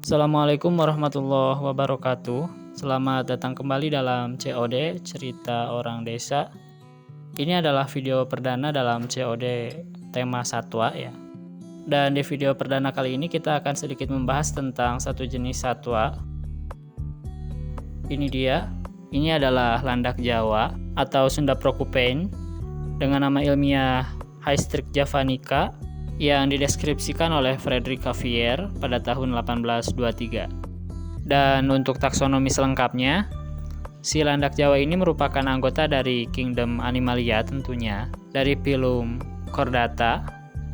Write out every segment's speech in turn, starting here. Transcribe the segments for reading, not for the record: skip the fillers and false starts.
Assalamualaikum warahmatullahi wabarakatuh. Selamat datang kembali dalam COD Cerita Orang Desa. Ini adalah video perdana dalam COD tema satwa ya. Dan di video perdana kali ini kita akan sedikit membahas tentang satu jenis satwa. Ini dia. Ini adalah landak Jawa atau Sunda Procupain dengan nama ilmiah Hystrix javanica yang dideskripsikan oleh Frederick Cuvier pada tahun 1823. Dan untuk taksonomi selengkapnya, si landak Jawa ini merupakan anggota dari Kingdom Animalia tentunya, dari phylum Chordata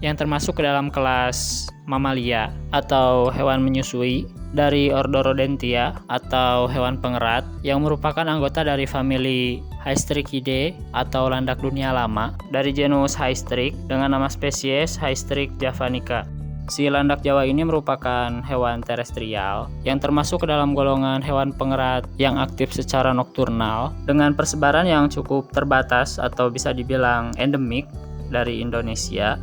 yang termasuk ke dalam kelas Mamalia atau hewan menyusui, dari ordo Rodentia atau hewan pengerat yang merupakan anggota dari famili Hystricidae atau landak dunia lama dari genus Hystrix dengan nama spesies Hystrix javanica. Si landak Jawa ini merupakan hewan terestrial yang termasuk ke dalam golongan hewan pengerat yang aktif secara nokturnal dengan persebaran yang cukup terbatas atau bisa dibilang endemik dari Indonesia,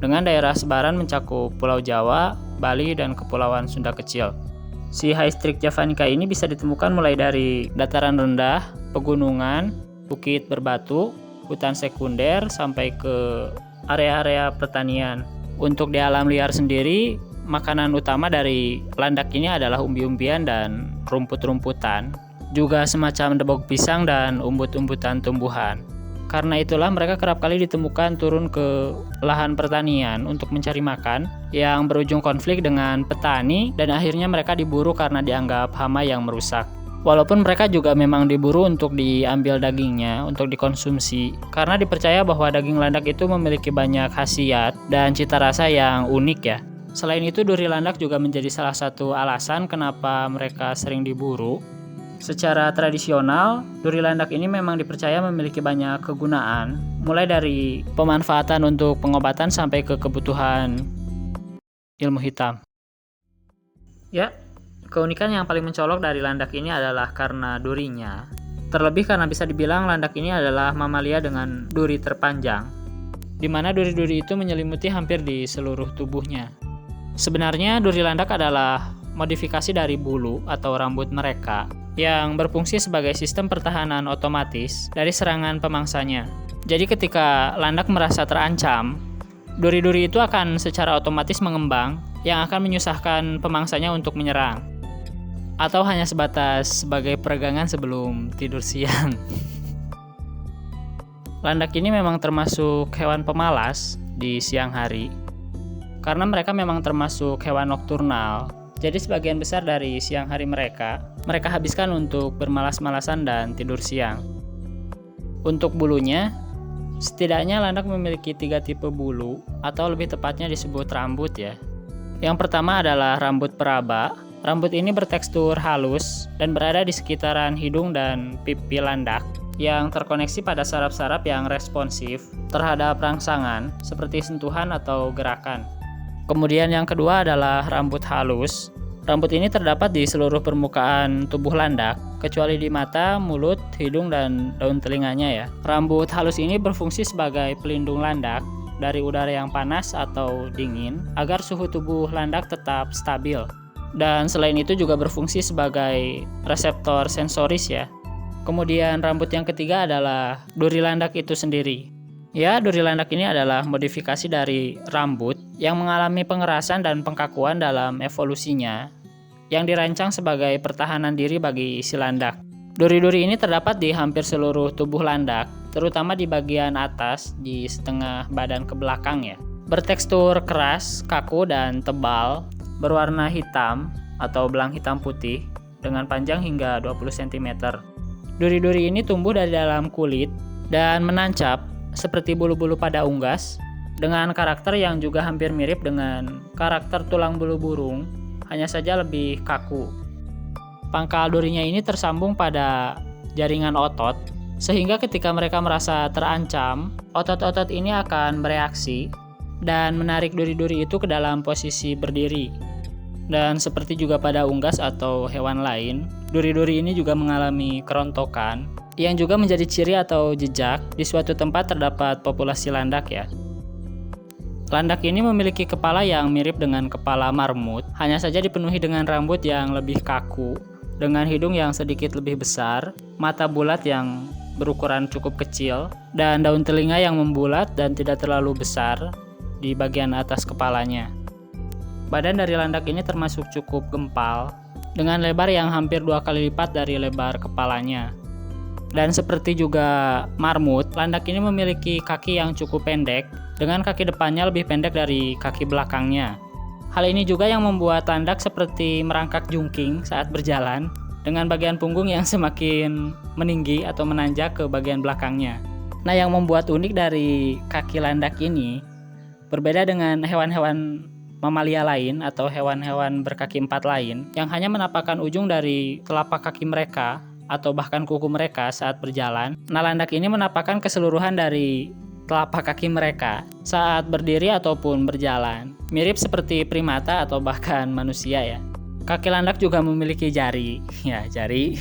dengan daerah sebaran mencakup Pulau Jawa, Bali, dan Kepulauan Sunda Kecil. Si Hystrix javanica ini bisa ditemukan mulai dari dataran rendah, pegunungan, bukit berbatu, hutan sekunder, sampai ke area-area pertanian. Untuk di alam liar sendiri, makanan utama dari landak ini adalah umbi-umbian dan rumput-rumputan, juga semacam debok pisang dan umbut-umbutan tumbuhan. Karena itulah mereka kerap kali ditemukan turun ke lahan pertanian untuk mencari makan yang berujung konflik dengan petani, dan akhirnya mereka diburu karena dianggap hama yang merusak. Walaupun mereka juga memang diburu untuk diambil dagingnya untuk dikonsumsi, karena dipercaya bahwa daging landak itu memiliki banyak khasiat dan cita rasa yang unik ya. Selain itu, duri landak juga menjadi salah satu alasan kenapa mereka sering diburu. Secara tradisional, duri landak ini memang dipercaya memiliki banyak kegunaan, mulai dari pemanfaatan untuk pengobatan sampai ke kebutuhan ilmu hitam. Ya, keunikan yang paling mencolok dari landak ini adalah karena durinya. Terlebih karena bisa dibilang landak ini adalah mamalia dengan duri terpanjang, di mana duri-duri itu menyelimuti hampir di seluruh tubuhnya. Sebenarnya duri landak adalah modifikasi dari bulu atau rambut mereka yang berfungsi sebagai sistem pertahanan otomatis dari serangan pemangsanya. Jadi ketika landak merasa terancam, duri-duri itu akan secara otomatis mengembang yang akan menyusahkan pemangsanya untuk menyerang. Atau hanya sebatas sebagai peregangan sebelum tidur siang. Landak ini memang termasuk hewan pemalas di siang hari, karena mereka memang termasuk hewan nokturnal. Jadi sebagian besar dari siang hari mereka habiskan untuk bermalas-malasan dan tidur siang. Untuk bulunya, setidaknya landak memiliki 3 tipe bulu, atau lebih tepatnya disebut rambut ya. Yang pertama adalah rambut peraba. Rambut ini bertekstur halus dan berada di sekitaran hidung dan pipi landak yang terkoneksi pada saraf-saraf yang responsif terhadap rangsangan seperti sentuhan atau gerakan. Kemudian yang kedua adalah rambut halus. Rambut ini terdapat di seluruh permukaan tubuh landak, kecuali di mata, mulut, hidung, dan daun telinganya ya. Rambut halus ini berfungsi sebagai pelindung landak dari udara yang panas atau dingin, agar suhu tubuh landak tetap stabil. Dan selain itu juga berfungsi sebagai reseptor sensoris ya. Kemudian rambut yang ketiga adalah duri landak itu sendiri. Ya, duri landak ini adalah modifikasi dari rambut yang mengalami pengerasan dan pengkakuan dalam evolusinya, yang dirancang sebagai pertahanan diri bagi si landak. Duri-duri ini terdapat di hampir seluruh tubuh landak, terutama di bagian atas, di setengah badan ke belakang ya. Bertekstur keras, kaku, dan tebal, berwarna hitam atau belang hitam putih, dengan panjang hingga 20 cm. Duri-duri ini tumbuh dari dalam kulit dan menancap seperti bulu-bulu pada unggas, dengan karakter yang juga hampir mirip dengan karakter tulang bulu burung, hanya saja lebih kaku. Pangkal durinya ini tersambung pada jaringan otot, sehingga ketika mereka merasa terancam, otot-otot ini akan bereaksi dan menarik duri-duri itu ke dalam posisi berdiri. Dan seperti juga pada unggas atau hewan lain, duri-duri ini juga mengalami kerontokan, yang juga menjadi ciri atau jejak di suatu tempat terdapat populasi landak ya. Landak ini memiliki kepala yang mirip dengan kepala marmut, hanya saja dipenuhi dengan rambut yang lebih kaku, dengan hidung yang sedikit lebih besar, mata bulat yang berukuran cukup kecil, dan daun telinga yang membulat dan tidak terlalu besar di bagian atas kepalanya. Badan dari landak ini termasuk cukup gempal, dengan lebar yang hampir 2 kali lipat dari lebar kepalanya. Dan seperti juga marmut, landak ini memiliki kaki yang cukup pendek, dengan kaki depannya lebih pendek dari kaki belakangnya. Hal ini juga yang membuat landak seperti merangkak jungking saat berjalan, dengan bagian punggung yang semakin meninggi atau menanjak ke bagian belakangnya. Nah, yang membuat unik dari kaki landak ini, berbeda dengan hewan-hewan mamalia lain atau hewan-hewan berkaki 4 lain, yang hanya menampakkan ujung dari telapak kaki mereka, atau bahkan kuku mereka saat berjalan. Nah, landak ini menampakkan keseluruhan dari telapak kaki mereka saat berdiri ataupun berjalan. Mirip seperti primata atau bahkan manusia ya. Kaki landak juga memiliki jari. Ya, jari.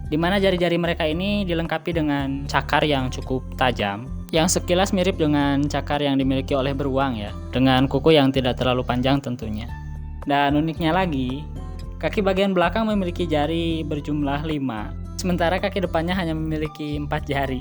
Di mana jari-jari mereka ini dilengkapi dengan cakar yang cukup tajam, yang sekilas mirip dengan cakar yang dimiliki oleh beruang ya, dengan kuku yang tidak terlalu panjang tentunya. Dan uniknya lagi, kaki bagian belakang memiliki jari berjumlah 5, sementara kaki depannya hanya memiliki 4 jari.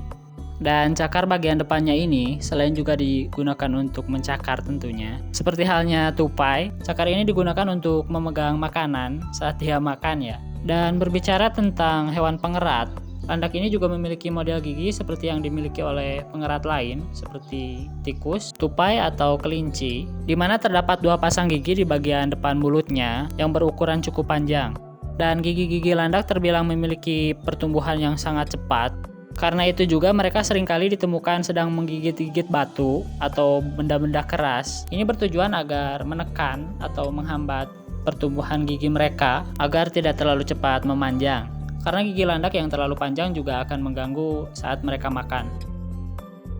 Dan cakar bagian depannya ini selain juga digunakan untuk mencakar tentunya, seperti halnya tupai, cakar ini digunakan untuk memegang makanan saat dia makan ya. Dan berbicara tentang hewan pengerat, landak ini juga memiliki model gigi seperti yang dimiliki oleh pengerat lain seperti tikus, tupai, atau kelinci, di mana terdapat 2 pasang gigi di bagian depan mulutnya yang berukuran cukup panjang. Dan gigi-gigi landak terbilang memiliki pertumbuhan yang sangat cepat. Karena itu juga mereka seringkali ditemukan sedang menggigit-gigit batu atau benda-benda keras. Ini bertujuan agar menekan atau menghambat pertumbuhan gigi mereka agar tidak terlalu cepat memanjang. Karena gigi landak yang terlalu panjang juga akan mengganggu saat mereka makan.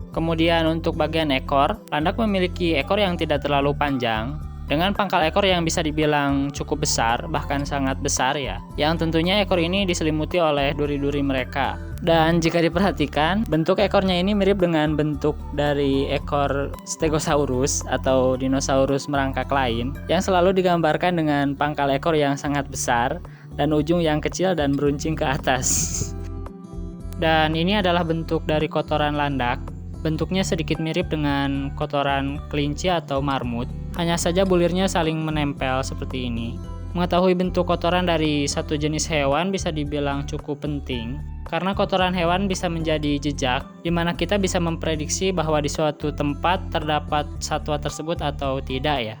Kemudian untuk bagian ekor, landak memiliki ekor yang tidak terlalu panjang, dengan pangkal ekor yang bisa dibilang cukup besar, bahkan sangat besar ya. Yang tentunya ekor ini diselimuti oleh duri-duri mereka. Dan jika diperhatikan, bentuk ekornya ini mirip dengan bentuk dari ekor Stegosaurus atau dinosaurus merangkak lain, yang selalu digambarkan dengan pangkal ekor yang sangat besar dan ujung yang kecil dan beruncing ke atas. Dan ini adalah bentuk dari kotoran landak. Bentuknya sedikit mirip dengan kotoran kelinci atau marmut, hanya saja bulirnya saling menempel seperti ini. Mengetahui bentuk kotoran dari satu jenis hewan bisa dibilang cukup penting, karena kotoran hewan bisa menjadi jejak, di mana kita bisa memprediksi bahwa di suatu tempat terdapat satwa tersebut atau tidak ya.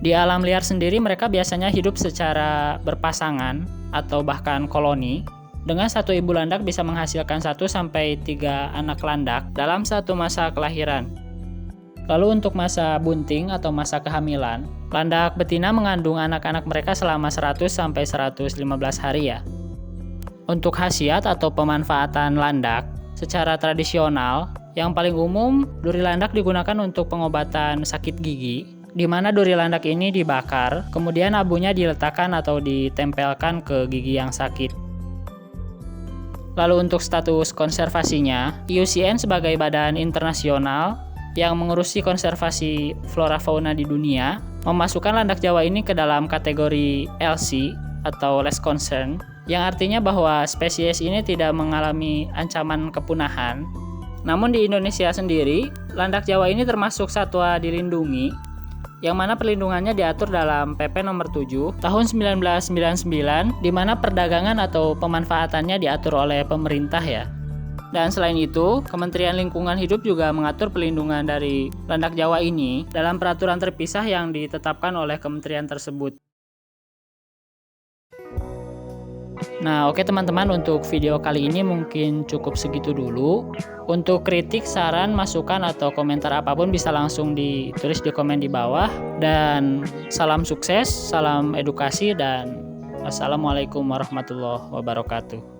Di alam liar sendiri mereka biasanya hidup secara berpasangan atau bahkan koloni. Dengan satu ibu landak bisa menghasilkan 1-3 anak landak dalam satu masa kelahiran. Lalu untuk masa bunting atau masa kehamilan, landak betina mengandung anak-anak mereka selama 100-115 hari ya. Untuk khasiat atau pemanfaatan landak, secara tradisional, yang paling umum duri landak digunakan untuk pengobatan sakit gigi, di mana duri landak ini dibakar, kemudian abunya diletakkan atau ditempelkan ke gigi yang sakit. Lalu untuk status konservasinya, IUCN sebagai badan internasional yang mengurusi konservasi flora fauna di dunia, memasukkan landak Jawa ini ke dalam kategori LC atau Less Concern, yang artinya bahwa spesies ini tidak mengalami ancaman kepunahan. Namun di Indonesia sendiri, landak Jawa ini termasuk satwa dilindungi, yang mana perlindungannya diatur dalam PP nomor 7 tahun 1999, di mana perdagangan atau pemanfaatannya diatur oleh pemerintah ya. Dan selain itu, Kementerian Lingkungan Hidup juga mengatur pelindungan dari landak Jawa ini dalam peraturan terpisah yang ditetapkan oleh kementerian tersebut. Nah, oke teman-teman, untuk video kali ini mungkin cukup segitu dulu. Untuk kritik, saran, masukan, atau komentar apapun bisa langsung ditulis di komen di bawah. Dan salam sukses, salam edukasi, dan wassalamualaikum warahmatullahi wabarakatuh.